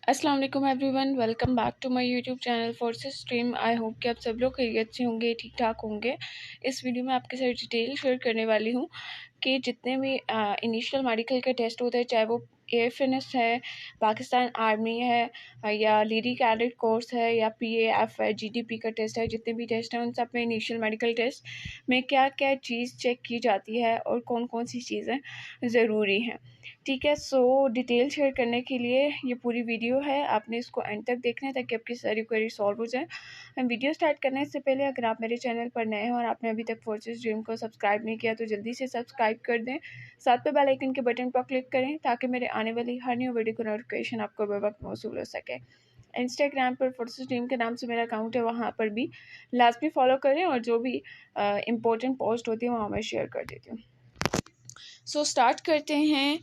अस्सलाम वालेकुम everyone, welcome back to my YouTube channel Forces Stream. I hope कि आप सब लोग खैरियत से होंगे, ठीक ठाक होंगे। इस वीडियो में आपके साथ डिटेल शेयर करने वाली हूँ कि जितने भी इनिशियल मेडिकल के टेस्ट होते हैं, चाहे वो एएफएनएस है, पाकिस्तान आर्मी है या लेडी कैडेट कोर्स है या पीएएफ है, जीडीपी का टेस्ट है, जितने भी टेस्ट हैं उन सब में इनिशियल मेडिकल टेस्ट में क्या क्या चीज़ चेक की जाती है और कौन कौन सी चीज़ें ज़रूरी हैं। ठीक है, सो डिटेल शेयर करने के लिए ये पूरी वीडियो है, आपने इसको एंड तक देखना है ताकि आपकी सारी क्वेरी सॉल्व हो जाए। हम वीडियो स्टार्ट करने से पहले अगर आप मेरे चैनल पर नए हैं और आपने अभी तक फोर्सेस ड्रीम को सब्सक्राइब नहीं किया तो जल्दी से सब्सक्राइब कर दें, साथ पे बेल आइकन के बटन पर क्लिक करें ताकि मेरे आने वाली हर न्यू वीडियो का नोटिफिकेशन आपको बर वक्त मौसूल हो सके। इंस्टाग्राम पर फोर्सेस टीम के नाम से मेरा अकाउंट है, वहाँ पर भी लाजमी फॉलो करें और जो भी इम्पोर्टेंट पोस्ट होती है वहाँ मैं शेयर कर देती हूँ। सो स्टार्ट करते हैं।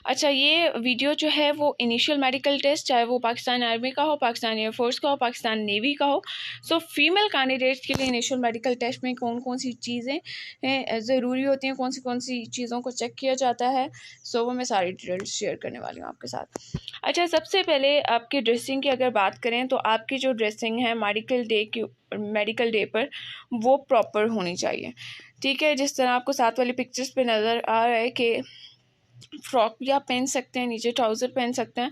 अच्छा, ये वीडियो जो है वो इनिशियल मेडिकल टेस्ट, चाहे वो पाकिस्तान आर्मी का हो, पाकिस्तान एयरफोर्स का हो, पाकिस्तान नेवी का हो, सो फीमेल कैंडिडेट्स के लिए इनिशियल मेडिकल टेस्ट में कौन कौन सी चीज़ें ज़रूरी होती हैं, कौन सी चीज़ों को चेक किया जाता है, सो वो मैं सारी डिटेल्स शेयर करने वाली हूँ आपके साथ। अच्छा, सबसे पहले आपकी ड्रेसिंग की अगर बात करें तो आपकी जो ड्रेसिंग है मेडिकल डे पर वो प्रॉपर होनी चाहिए। ठीक है, जिस तरह आपको साथ वाली पिक्चर्स पे नज़र आ रहा है कि फ्रॉक भी आप पहन सकते हैं, नीचे ट्राउज़र पहन सकते हैं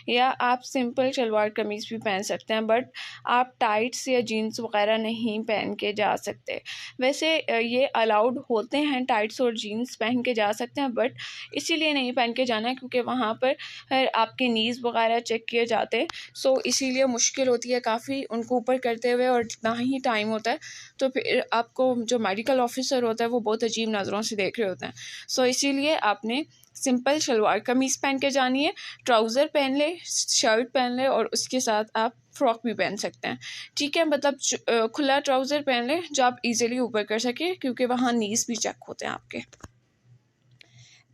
या आप सिंपल शलवार कमीज़ भी पहन सकते हैं, बट आप टाइट्स या जीन्स वगैरह नहीं पहन के जा सकते। वैसे ये अलाउड होते हैं, टाइट्स और जीन्स पहन के जा सकते हैं, बट इसीलिए नहीं पहन के जाना है क्योंकि वहाँ पर आपके नीज़ वगैरह चेक किए जाते हैं। सो इसीलिए मुश्किल होती है काफ़ी उनको ऊपर करते हुए और जितना ही टाइम होता है तो फिर आपको जो मेडिकल ऑफिसर होता है वो बहुत अजीब नज़रों से देख रहे होते हैं। सो इसीलिए आपने सिंपल शलवार कमीज़ पहन के जानी है, ट्राउज़र पहन ले, शर्ट पहन ले और उसके साथ आप फ्रॉक भी पहन सकते हैं। ठीक है, मतलब खुला ट्राउज़र पहन ले जो आप इजीली ऊपर कर सके क्योंकि वहाँ नीज़ भी चेक होते हैं आपके।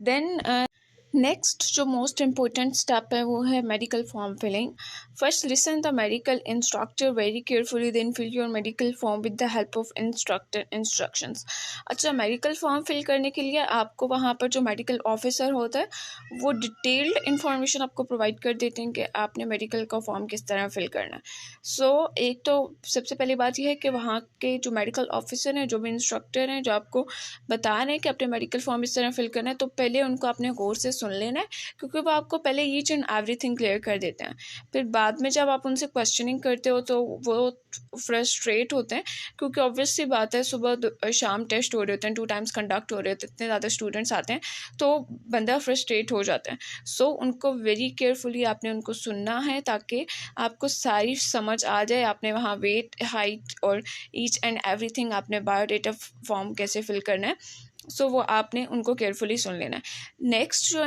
देन नेक्स्ट जो मोस्ट इम्पोर्टेंट स्टेप है वो है medical form filling. First listen the medical instructor very carefully, then fill your medical form with the help of instructor instructions. अच्छा, मेडिकल फॉर्म फिल करने के लिए आपको वहाँ पर जो मेडिकल ऑफिसर होता है वो डिटेल्ड इंफॉर्मेशन आपको प्रोवाइड कर देते हैं कि आपने मेडिकल का फॉर्म किस तरह फिल करना है। सो एक तो सबसे पहली बात यह है कि वहाँ के जो मेडिकल ऑफिसर हैं, जो भी इंस्ट्रक्टर हैं, जो आपको बता रहे हैं कि अपने मेडिकल फॉर्म इस तरह फिल करना है, तो पहले उनको अपने गौर से सुन लेना है क्योंकि वो आपको पहले ईच एंड एवरीथिंग क्लियर कर देते हैं। फिर बाद में जब आप उनसे क्वेश्चनिंग करते हो तो वो फ्रस्ट्रेट होते हैं क्योंकि ऑब्वियस सी बात है, सुबह शाम टेस्ट हो रहे होते हैं, 2 टाइम्स कंडक्ट हो रहे होते हैं, इतने ज़्यादा स्टूडेंट्स आते हैं तो बंदा फ्रस्ट्रेट हो जाता है। सो उनको वेरी केयरफुली आपने उनको सुनना है ताकि आपको सारी समझ आ जाए। आपने वहाँ वेट, हाइट और ईच एंड एवरीथिंग, आपने बायोडेटा फॉर्म कैसे फिल करना है, सो वो आपने उनको केयरफुली सुन लेना है। नेक्स्ट जो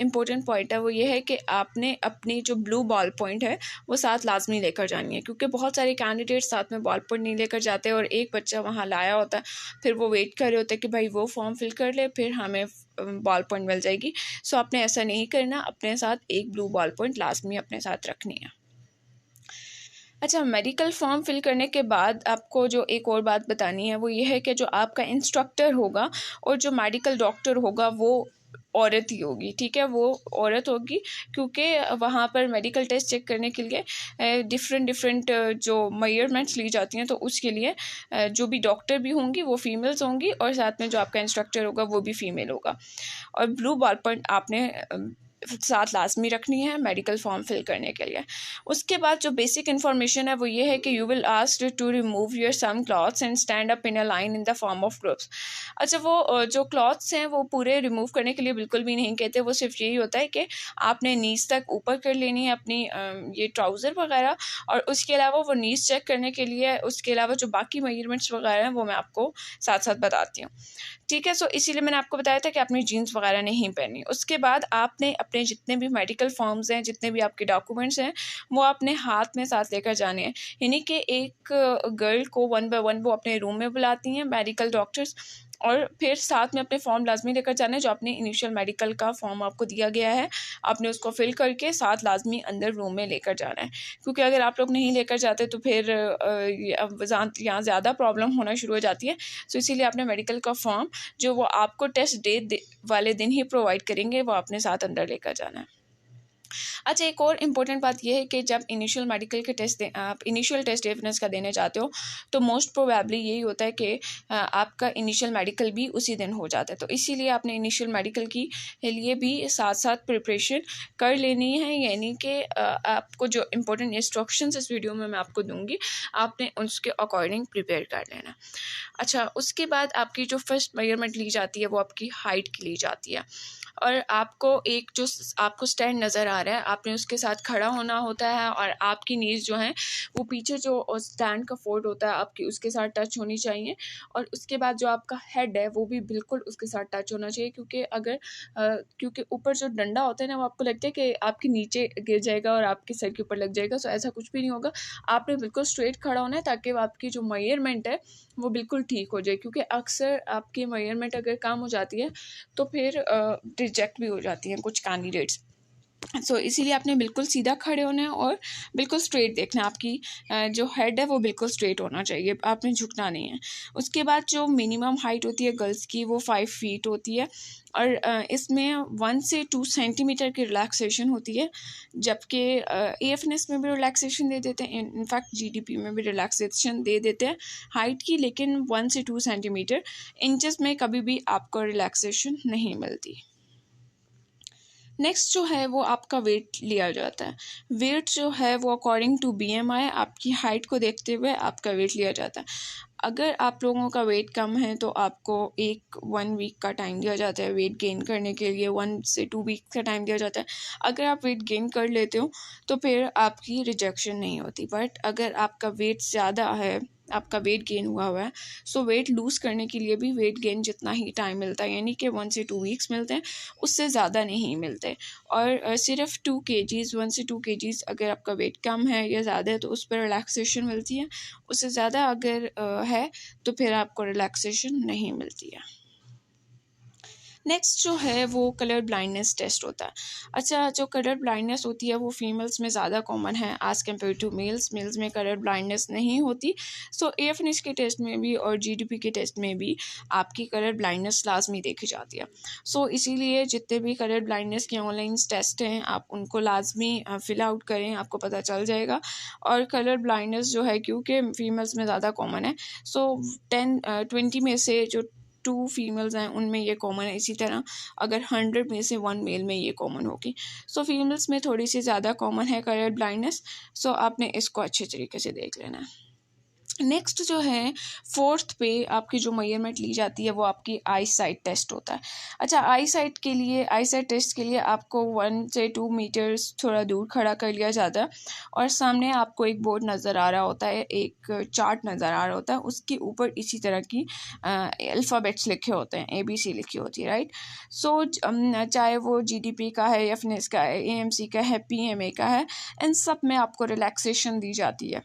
इम्पोर्टेंट पॉइंट है वो ये है कि आपने अपनी जो ब्लू बॉल पॉइंट है वो साथ लाजमी लेकर जानी है क्योंकि बहुत सारे कैंडिडेट्स साथ में बॉल पॉइंट नहीं लेकर जाते और एक बच्चा वहाँ लाया होता है, फिर वो वेट कर रहे होते हैं कि भाई वो फॉर्म फिल कर ले फिर हमें बॉल पॉइंट मिल जाएगी। सो आपने ऐसा नहीं करना, अपने साथ एक ब्लू बॉल पॉइंट लाजमी अपने साथ रखनी है। अच्छा, मेडिकल फॉर्म फिल करने के बाद आपको जो एक और बात बतानी है वो ये है कि जो आपका इंस्ट्रक्टर होगा और जो मेडिकल डॉक्टर होगा वो औरत ही होगी। ठीक है, वो औरत होगी क्योंकि वहाँ पर मेडिकल टेस्ट चेक करने के लिए डिफरेंट जो मेजरमेंट्स ली जाती हैं, तो उसके लिए जो भी डॉक्टर भी होंगी वो फीमेल्स होंगी और साथ में जो आपका इंस्ट्रक्टर होगा वो भी फीमेल होगा। और ब्लू बॉल पॉइंट आपने साथ लाजमी रखनी है मेडिकल फॉर्म फिल करने के लिए। उसके बाद जो बेसिक इन्फॉर्मेशन है वो ये है कि you will asked to remove your some clothes and stand up in a line in the form of groups. अच्छा, वो जो क्लॉथ्स हैं वो पूरे रिमूव करने के लिए बिल्कुल भी नहीं कहते, वो सिर्फ यही होता है कि आपने नीज तक ऊपर कर लेनी है अपनी ये ट्राउज़र वगैरह, और उसके अलावा वो नीज चेक करने के लिए उसके अलावा जो बाकी मेजरमेंट्स वगैरह हैं वो मैं आपको साथ साथ बताती हूँ। ठीक है, सो इसीलिए मैंने आपको बताया था कि आपने जीन्स वगैरह नहीं पहनी। उसके बाद आपने अपने जितने भी मेडिकल फॉर्म्स हैं, जितने भी आपके डॉक्यूमेंट्स हैं, वो अपने हाथ में साथ लेकर जाने हैं। यानी कि एक गर्ल को 1 बाय 1 वो अपने रूम में बुलाती हैं मेडिकल डॉक्टर्स और फिर साथ में अपने फॉर्म लाजमी लेकर जाना है। जो आपने इनिशियल मेडिकल का फॉर्म आपको दिया गया है, आपने उसको फिल करके साथ लाजमी अंदर रूम में लेकर जाना है क्योंकि अगर आप लोग नहीं लेकर जाते तो फिर यहाँ ज़्यादा प्रॉब्लम होना शुरू हो जाती है। सो इसीलिए आपने मेडिकल का फॉर्म जो वो आपको टेस्ट डे वाले दिन ही प्रोवाइड करेंगे वो अपने साथ अंदर लेकर जाना है। अच्छा, एक और इम्पोर्टेंट बात यह है कि जब इनिशियल मेडिकल के टेस्ट आप इनिशियल टेस्ट एविडेंस का देने जाते हो तो मोस्ट प्रोबेबली यही होता है कि आपका इनिशियल मेडिकल भी उसी दिन हो जाता है। तो इसीलिए आपने इनिशियल मेडिकल की लिए भी साथ साथ प्रिपरेशन कर लेनी है, यानी कि आपको जो इम्पोर्टेंट इंस्ट्रक्शंस इस वीडियो में मैं आपको दूंगी आपने उसके अकॉर्डिंग प्रिपेयर कर लेना। अच्छा, उसके बाद आपकी जो फर्स्ट मेजरमेंट ली जाती है वो आपकी हाइट की ली जाती है, और आपको एक जो आपको स्टैंड नज़र आ रहा है आपने उसके साथ खड़ा होना होता है, और आपकी नीज़ जो हैं वो पीछे जो स्टैंड का फोल्ड होता है आपकी उसके साथ टच होनी चाहिए, और उसके बाद जो आपका हेड है वो भी बिल्कुल उसके साथ टच होना चाहिए, क्योंकि अगर क्योंकि ऊपर जो डंडा होता है ना वो आपको लगता है कि आपके नीचे गिर जाएगा और आपके सर के ऊपर लग जाएगा। सो ऐसा कुछ भी नहीं होगा, आपने बिल्कुल स्ट्रेट खड़ा होना है ताकि आपकी जो मेजरमेंट है वो बिल्कुल ठीक हो जाए, क्योंकि अक्सर आपकी मेजरमेंट अगर कम हो जाती है तो फिर रिजेक्ट भी हो जाती हैं कुछ कैंडिडेट्स। सो इसीलिए आपने बिल्कुल सीधा खड़े होना है और बिल्कुल स्ट्रेट देखना है, आपकी जो हेड है वो बिल्कुल स्ट्रेट होना चाहिए, आपने झुकना नहीं है। उसके बाद जो मिनिमम हाइट होती है गर्ल्स की वो 5 फीट होती है, और इसमें 1 से 2 सेंटीमीटर की रिलैक्सेशन होती है, जबकि एएफएनएस में भी रिलैक्सेशन दे देते हैं, इनफैक्ट जीडीपी में भी रिलैक्सेशन दे देते हैं हाइट की, लेकिन 1 से 2 सेंटीमीटर। इंचेस में कभी भी आपको रिलैक्सेशन नहीं मिलती। नेक्स्ट जो है वो आपका वेट लिया जाता है। वेट जो है वो अकॉर्डिंग टू बीएमआई आपकी हाइट को देखते हुए आपका वेट लिया जाता है। अगर आप लोगों का वेट कम है तो आपको 1 वीक का टाइम दिया जाता है वेट गेन करने के लिए, 1 से 2 वीक का टाइम दिया जाता है। अगर आप वेट गेन कर लेते हो तो फिर आपकी रिजेक्शन नहीं होती, बट अगर आपका वेट ज़्यादा है, आपका वेट गेन हुआ है, सो वेट लूज़ करने के लिए भी वेट गेन जितना ही टाइम मिलता है, यानी कि 1 से 2 वीक्स मिलते हैं, उससे ज़्यादा नहीं मिलते। और सिर्फ 2 केजीज़ 1 से 2 केजीज़ अगर आपका वेट कम है या ज़्यादा है तो उस पर रिलैक्सेशन मिलती है, उससे ज़्यादा अगर है तो फिर आपको रिलैक्सेशन नहीं मिलती है। नेक्स्ट जो है वो कलर ब्लाइंडनेस टेस्ट होता है। अच्छा, जो कलर ब्लाइंडनेस होती है वो फीमेल्स में ज़्यादा कॉमन है as compared to males. Males में कलर ब्लाइंडनेस नहीं होती। सो एएफएनएस के टेस्ट में भी और जीडीपी के टेस्ट में भी आपकी कलर ब्लाइंडनेस लाजमी देखी जाती है। सो इसीलिए जितने भी कलर ब्लाइंडनेस के ऑनलाइन टेस्ट हैं आप उनको लाजमी फिल आउट करें, आपको पता चल जाएगा। और कलर ब्लाइंडनेस जो है क्योंकि फीमेल्स में ज़्यादा कॉमन है, सो 20 में से जो 2 फीमेल्स हैं उनमें ये कॉमन है, इसी तरह अगर 100 में से 1 मेल में ये कॉमन होगी। सो फीमेल्स में थोड़ी सी ज़्यादा कॉमन है कलर ब्लाइंडनेस। सो आपने इसको अच्छे तरीके से देख लेना है। नेक्स्ट जो है 4th पे आपकी जो मेजरमेंट ली जाती है वो आपकी आई साइट टेस्ट होता है। अच्छा, आई साइट के लिए, आई साइट टेस्ट के लिए आपको 1 से 2 मीटर्स थोड़ा दूर खड़ा कर लिया जाता है, और सामने आपको एक बोर्ड नज़र आ रहा होता है, एक चार्ट नज़र आ रहा होता है, उसके ऊपर इसी तरह की अल्फ़ाबेट्स लिखे होते हैं, ABC लिखी होती है, राइट। सो चाहे वो जीडीपी का है, एफएनएस का है, एएमसी का है, पीएमए का है, इन सब में आपको रिलैक्सेशन दी जाती है।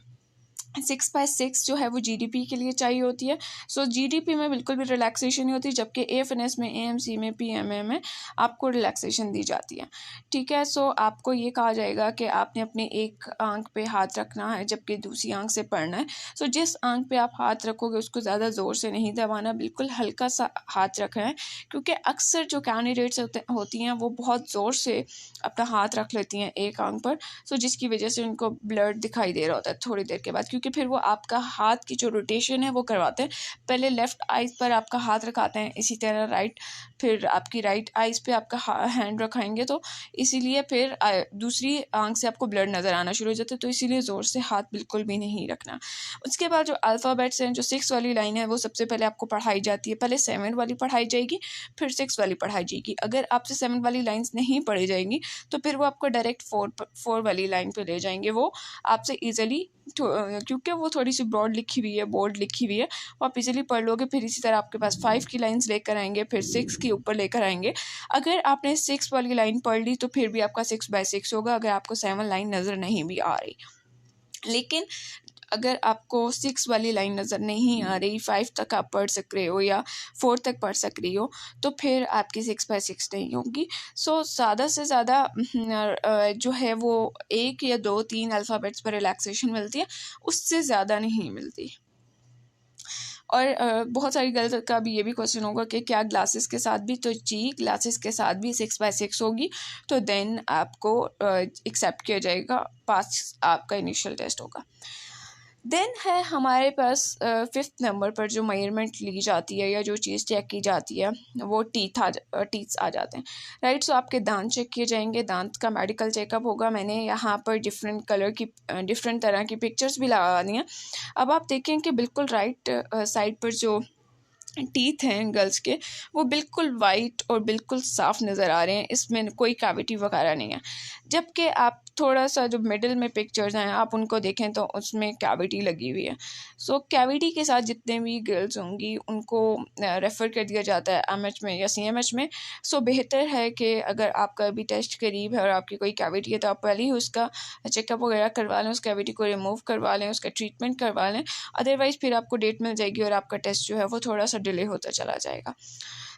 6/6 जो है वो जीडीपी के लिए चाहिए होती है। सो जीडीपी में बिल्कुल भी रिलैक्सेशन नहीं होती, जबकि एएफएनएस में, एएमसी में, पीएमए में आपको रिलैक्सेशन दी जाती है। ठीक है, सो आपको ये कहा जाएगा कि आपने अपने एक आंख पे हाथ रखना है जबकि दूसरी आंख से पढ़ना है। सो जिस आंख पे आप हाथ रखोगे उसको ज़्यादा ज़ोर से नहीं दबाना, बिल्कुल हल्का सा हाथ रखना है, क्योंकि अक्सर जो कैंडिडेट्स होती हैं वो बहुत ज़ोर से अपना हाथ रख लेती हैं एक आंख पर, सो जिसकी वजह से उनको ब्लर दिखाई दे रहा होता है थोड़ी देर के बाद, क्योंकि फिर वो आपका हाथ की जो रोटेशन है वो करवाते हैं। पहले लेफ़्ट आइज़ पर आपका हाथ रखाते हैं, इसी तरह राइट, फिर आपकी राइट आइज़ पे आपका हैंड रखाएंगे, तो इसीलिए फिर दूसरी आंख से आपको ब्लर नज़र आना शुरू हो जाता है, तो इसीलिए ज़ोर से हाथ बिल्कुल भी नहीं रखना। उसके बाद जो अल्फ़ाबेट्स हैं, जो 6 वाली लाइन है वो सबसे पहले आपको पढ़ाई जाती है। पहले 7 वाली पढ़ाई जाएगी, फिर 6 वाली पढ़ाई जाएगी। अगर आपसे 7 वाली लाइन्स नहीं पढ़ी जाएंगी तो फिर वो आपको डायरेक्ट 4 वाली लाइन पे ले जाएंगे, वो आपसे ईजिली, क्योंकि वो थोड़ी सी ब्रॉड लिखी हुई है, बोल्ड लिखी हुई है, वो आप इजीली पढ़ लोगे। फिर इसी तरह आपके पास 5 की लाइंस लेकर आएंगे, फिर 6 के ऊपर लेकर आएंगे। अगर आपने 6 वाली लाइन पढ़ ली तो फिर भी आपका 6/6 होगा, अगर आपको 7 लाइन नज़र नहीं भी आ रही। लेकिन अगर आपको 6 वाली लाइन नज़र नहीं आ रही, 5 तक आप पढ़ सक रहे हो या 4 तक पढ़ सक रही हो, तो फिर आपकी 6/6 नहीं होगी। सो ज़्यादा से ज़्यादा जो है वो 1 या 2-3 अल्फ़ाबेट्स पर रिलैक्सेशन मिलती है, उससे ज़्यादा नहीं मिलती। और बहुत सारी गर्ल्स का भी ये भी क्वेश्चन होगा कि क्या ग्लासेस के साथ भी, तो जी ग्लासेस के साथ भी 6/6 होगी, तो देन आपको एक्सेप्ट किया जाएगा, पास आपका इनिशियल टेस्ट होगा। देन है हमारे पास 5th नंबर पर जो मेजरमेंट ली जाती है या जो चीज़ चेक की जाती है वो टीथ्स आ जाते हैं, राइट। सो आपके दांत चेक किए जाएंगे, दांत का मेडिकल चेकअप होगा। मैंने यहाँ पर डिफरेंट तरह की पिक्चर्स भी लगा दी हैं। अब आप देखें कि बिल्कुल राइट साइड पर जो टीथ हैं गर्ल्स के वो बिल्कुल वाइट और बिल्कुल साफ़ नज़र आ रहे हैं, इसमें कोई कैविटी वगैरह नहीं है। जबकि आप थोड़ा सा जो मिडिल में पिक्चर्स हैं आप उनको देखें तो उसमें कैविटी लगी हुई है। सो कैविटी के साथ जितने भी गर्ल्स होंगी उनको रेफ़र कर दिया जाता है एमएच में या सीएमएच में। सो बेहतर है कि अगर आपका अभी टेस्ट करीब है और आपकी कोई कैविटी है तो आप पहले ही उसका चेकअप वगैरह करवा लें, उस कैविटी को रिमूव करवा लें, उसका ट्रीटमेंट करवा लें। अदरवाइज़ फिर आपको डेट मिल जाएगी और आपका टेस्ट जो है वो थोड़ा सा डिले होता चला जाएगा।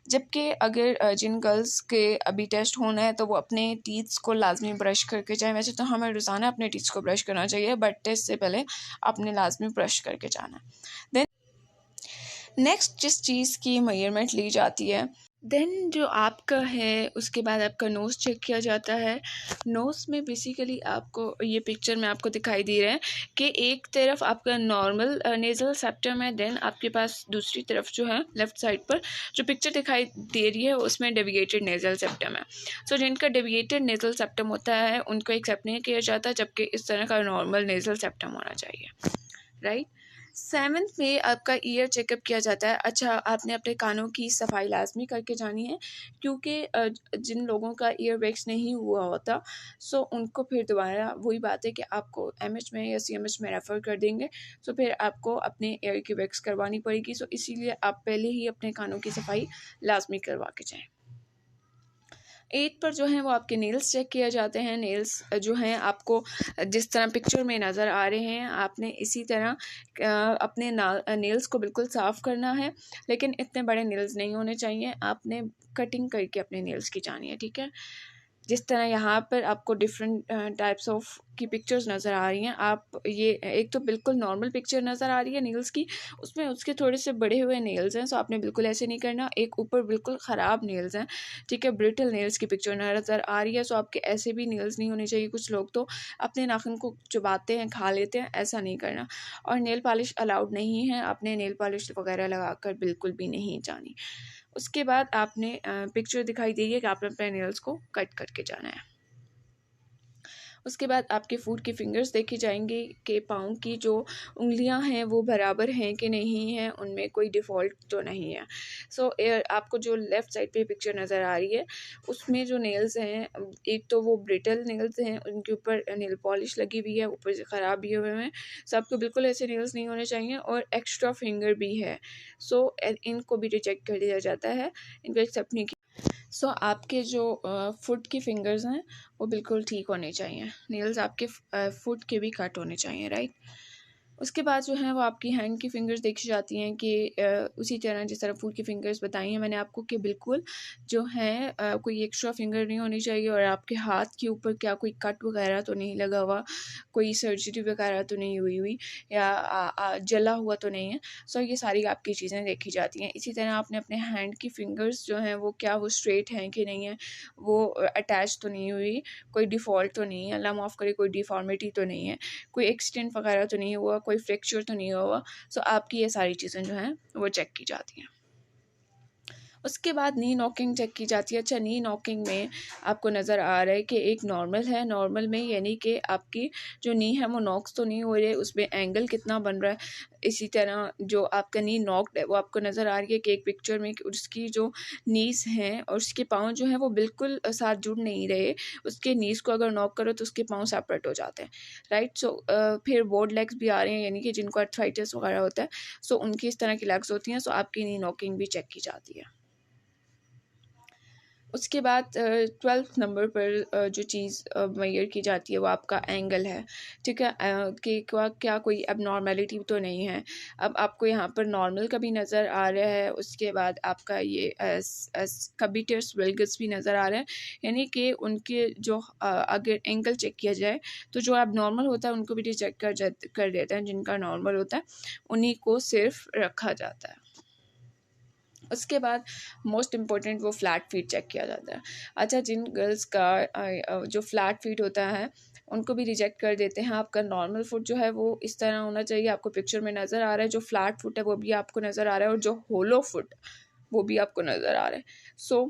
जबकि अगर जिन गर्ल्स के अभी टेस्ट होना है तो वो अपने टीथ्स को लाजमी ब्रश करके जाएं। वैसे तो हमें रोज़ाना अपने टीथ्स को ब्रश करना चाहिए, बट टेस्ट से पहले आपने लाजमी ब्रश करके जाना है। देन नेक्स्ट जिस चीज़ की मेजरमेंट ली जाती है, देन जो आपका है उसके बाद आपका नोज़ चेक किया जाता है। नोज़ में बेसिकली आपको ये पिक्चर में आपको दिखाई दे रहा है कि एक तरफ आपका नॉर्मल नेज़ल सेप्टम है, देन आपके पास दूसरी तरफ जो है लेफ़्ट साइड पर जो पिक्चर दिखाई दे रही है उसमें डेविएटेड नेज़ल सेप्टम है। सो जिनका डेविएटेड नेज़ल सेप्टम होता है उनको एक्सेप्ट नहीं किया जाता, जबकि इस तरह का नॉर्मल नेज़ल सेप्टम होना चाहिए, राइट। 7th में आपका ईयर चेकअप किया जाता है। अच्छा, आपने अपने कानों की सफाई लाजमी करके जानी है, क्योंकि जिन लोगों का ईयर वैक्स नहीं हुआ होता सो उनको फिर दोबारा वही बात है कि आपको एमएच में या सीएमएच में रेफ़र कर देंगे, सो फिर आपको अपने ईयर की वैक्स करवानी पड़ेगी। सो इसीलिए आप पहले ही अपने कानों की सफाई लाजमी करवा के जाएँ। 8 पर जो है वो आपके नेल्स चेक किए जाते हैं। नेल्स जो हैं आपको जिस तरह पिक्चर में नज़र आ रहे हैं आपने इसी तरह अपने नेल्स को बिल्कुल साफ़ करना है, लेकिन इतने बड़े नेल्स नहीं होने चाहिए। आपने कटिंग करके अपने नेल्स की जानी है, ठीक है। जिस तरह यहाँ पर आपको डिफरेंट टाइप्स ऑफ की पिक्चर्स नज़र आ रही हैं, आप ये एक तो बिल्कुल नॉर्मल पिक्चर नज़र आ रही है नेल्स की, उसमें उसके थोड़े से बड़े हुए नेल्स हैं, सो आपने बिल्कुल ऐसे नहीं करना। एक ऊपर बिल्कुल ख़राब नेल्स हैं, ठीक है, ब्रिटल नेल्स की पिक्चर नज़र आ रही है, सो आपके ऐसे भी नेल्स नहीं होने चाहिए। कुछ लोग तो अपने नाखून को चबाते हैं, खा लेते हैं, ऐसा नहीं करना। और नेल पॉलिश अलाउड नहीं है, आपने नेल पॉलिश वगैरह लगा कर बिल्कुल भी नहीं जानी। उसके बाद आपने पिक्चर दिखाई दी है कि आपने अपने नेल्स को कट करके जाना है। उसके बाद आपके फूट की फिंगर्स देखी जाएंगी कि पाँव की जो उंगलियां हैं वो बराबर हैं कि नहीं हैं, उनमें कोई डिफ़ॉल्ट तो नहीं है। सो आपको जो लेफ़्ट साइड पे पिक्चर नज़र आ रही है उसमें जो नेल्स हैं, एक तो वो ब्रिटल नेल्स हैं, उनके ऊपर नेल पॉलिश लगी हुई है, ऊपर से ख़राब भी हुए हैं। सो आपको बिल्कुल ऐसे नेल्स नहीं होने चाहिए और एक्स्ट्रा फिंगर भी है, सो इनको भी रिजेक्ट कर दिया जाता है, इनको एक्सेप्ट नहीं। सो आपके जो फुट की फिंगर्स हैं वो बिल्कुल ठीक होने चाहिए, नेल्स आपके फुट के भी कट होने चाहिए, राइट। उसके बाद जो है वो आपकी हैंड की फिंगर्स देखी जाती हैं कि उसी तरह जिस तरह फुट की फिंगर्स बताई हैं मैंने आपको कि बिल्कुल जो है कोई एक्स्ट्रा फिंगर नहीं होनी चाहिए, और आपके हाथ के ऊपर क्या कोई कट वगैरह तो नहीं लगा हुआ, कोई सर्जरी वगैरह तो नहीं हुई या जला हुआ तो नहीं है। सो ये सारी आपकी चीज़ें देखी जाती हैं। इसी तरह आपने अपने हैंड की फिंगर्स जो हैं वो क्या वो स्ट्रेट हैं कि नहीं है, वो अटैच तो नहीं हुई, कोई डिफ़ॉल्ट तो नहीं है, अल्लाह माफ़ करे कोई डिफ़ॉर्मिटी तो नहीं है, कोई एक्सीडेंट वगैरह तो नहीं हुआ, कोई फ्रैक्चर तो नहीं हुआ। सो आपकी ये सारी चीज़ें जो हैं वो चेक की जाती हैं। उसके बाद नी नॉकिंग चेक की जाती है। अच्छा, नी नॉकिंग में आपको नज़र आ रहा है कि एक नॉर्मल है, नॉर्मल में यानी कि आपकी जो नी है वो नॉक्स तो नहीं हो रही है, उसमें एंगल कितना बन रहा है। इसी तरह जो आपका नी नॉक्ड है वो आपको नज़र आ रही है कि एक पिक्चर में कि उसकी जो नीज़ हैं और उसके पाँव जो हैं वो बिल्कुल साथ जुड़ नहीं रहे। उसके नीज़ को अगर नॉक करो तो उसके पाँव सेपरेट हो जाते हैं, राइट। सो फिर बोर्ड लेग्स भी आ रहे हैं, यानी कि जिनको आर्थराइटिस वगैरह होता है, सो उनकी इस तरह की लेग्स होती हैं, सो आपकी नी नॉकिंग भी चेक की जाती है। उसके बाद 12th नंबर पर जो चीज़ मेजर की जाती है वो आपका एंगल है, ठीक है। कि क्या कोई अब नॉर्मेलिटी तो नहीं है। अब आपको यहाँ पर नॉर्मल का भी नज़र आ रहा है, उसके बाद आपका ये कबिटस वल्गस भी नज़र आ रहा है, यानी कि उनके जो अगर एंगल चेक किया जाए तो जो अब नॉर्मल होता है उनको भी रिजेक्ट कर देते हैं, जिनका नॉर्मल होता है उन्हीं को सिर्फ रखा जाता है। उसके बाद मोस्ट इम्पोर्टेंट वो फ्लैट फीट चेक किया जाता है। अच्छा, जिन गर्ल्स का जो फ्लैट फीट होता है उनको भी रिजेक्ट कर देते हैं। आपका नॉर्मल फुट जो है वो इस तरह होना चाहिए, आपको पिक्चर में नज़र आ रहा है। जो फ्लैट फुट है वो भी आपको नज़र आ रहा है और जो होलो फुट वो भी आपको नज़र आ रहा है। सो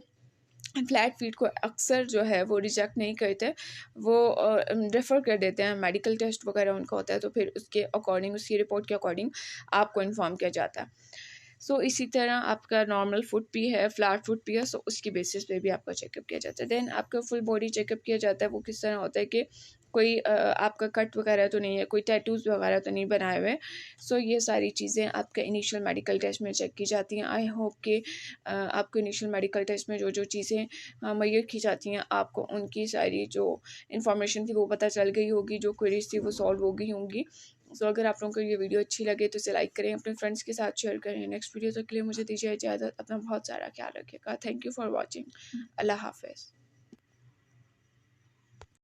फ्लैट फीट को अक्सर जो है वो रिजेक्ट नहीं करते, वो रेफ़र कर देते हैं। मेडिकल टेस्ट वगैरह उनका होता है तो फिर उसके अकॉर्डिंग, उसकी रिपोर्ट के अकॉर्डिंग आपको इन्फॉर्म किया जाता है। सो इसी तरह आपका नॉर्मल फुट भी है, फ्लैट फुट भी है, सो उसकी बेसिस पे भी आपका चेकअप किया जाता है। देन आपका फुल बॉडी चेकअप किया जाता है। वो किस तरह होता है कि कोई आपका कट वगैरह तो नहीं है, कोई टैटूज़ वगैरह तो नहीं बनाए हुए। सो ये सारी चीज़ें आपका इनिशियल मेडिकल टेस्ट में चेक की जाती हैं। आई होप कि आपको इनिशियल मेडिकल टेस्ट में जो जो चीज़ें मुहैया की जाती हैं आपको उनकी सारी जो इन्फॉर्मेशन थी वो पता चल गई होगी, जो क्वेरीज थी वो सॉल्व हो गई होंगी। सो अगर आप लोगों को ये वीडियो अच्छी लगे तो इसे लाइक करें, अपने फ्रेंड्स के साथ शेयर करें। नेक्स्ट वीडियो तक के लिए मुझे दीजिए इजाज़त। अपना बहुत सारा ख्याल रखिएगा। Thank you for watching. अल्लाह हाफिज़।